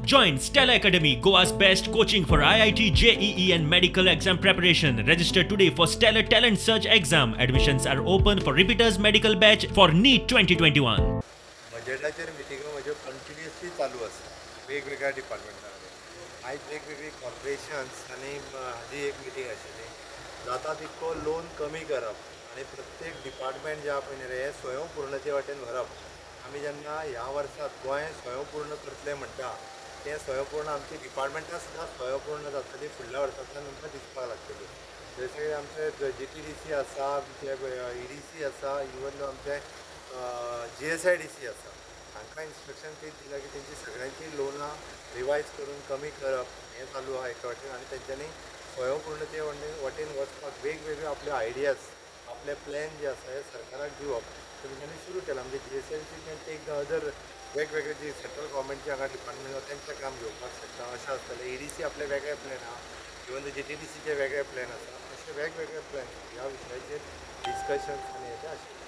Join Stella Academy, Goa's best coaching for IIT, JEE and medical exam preparation. Register today for Stellar Talent Search exam. Admissions are open for repeaters medical batch for NEET 2021. बजेटाचेर मिटिंगो म्हज्यो continuously चालू आसा वेगवेगळ्या डिपार्टमेंटांनी. आयज वेगवेगळी corporations आनी हाजी एक meeting आशिल्ली. जाता तितको लोन कमी करप आनी प्रत्येक डिपार्टमेंट जे आहा पळय न्ही रे हे स्वयंपूर्णते वाटेन व्हरप. आमी जेन्ना ह्या वर्साक गोंय स्वयंपूर्ण करतले म्हणटा तें स्वयंपूर्ण आमची डिपार्टमेंटां सुद्दां स्वयंपूर्ण जातली फुडल्या वर्सांतल्यान आमकां दिसपाक लागतली. जशें आमचे GTDC आसा, आमचे EDC आसा, इवन आमचे GSIDC आसा, हांकां इन्स्ट्रक्शन तेच दिलां की तेंची सगळ्यांची लोनां रिवायज करून कमी करप हें चालू आहा एका वाटेन. आनी तेंच्यांनी स्वयंपूर्णते वाटेन वचपाक वेगवेगळे आपले आयडियाज आपले प्लॅन जे आसा हे सरकाराक दिवप तेंच्यांनी सुरू केलां. म्हणजे GSIDC can take the other वेगवेगळे जी सेंट्रल गव्हर्मेंटचे हांगा डिपार्टमेंट आसा तेंचें काम घेवपाक शकता अशें आसतलें. EDC आपले वेगळे प्लॅन आहा, इवन GTDCचे वेगळे प्लॅन आसा. अशे वेगवेगळे प्लॅन ह्या विशयाचेर डिस्कशन्स आनी हेचे आशिल्ले.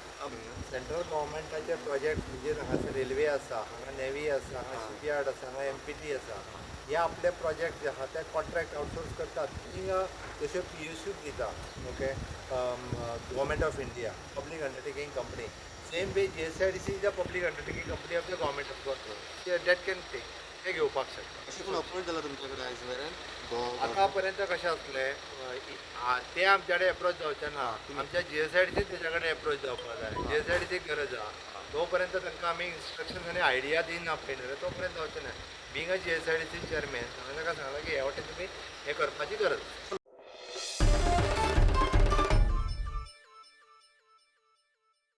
सेंट्रल गव्हर्मेंटाचे प्रोजेक्ट म्हणजे हांगासर रेल्वे आसा, हांगा नेवी आसा, हांगा शिपयार्ड आसा, हांगा MPT आसा. हे आपले प्रोजेक्ट जे आहा ते कॉन्ट्रॅक्ट आउटसोर्स करतात. थिंगा तश्यो PSUच दिता. Okay, government of India public undertaking company. Same way GSIDC is a public undertaking company of the government of Goa. That can take ते घेवपाक शकता. अशें कोण अपॉयंट जाला तुमचे कडेन आयज मेरेन? आतां पर्यंत कशें आसलें ते आमचे कडेन एप्रोच जावचे ना. आमच्या GSIDC तेच्या कडेन एप्रोच जावपाक जाय. GSIDCक गरज आहा. तो पर्यंत तांकां आमी इन्स्ट्रक्शन आनी आयडिया दिना पळय न्हू तो पर्यंत जावचें ना. बींग अ GSIDC चेअरमॅन हांवें ताका सांगलां की ह्या वाटेन तुमी हें करपाची गरज.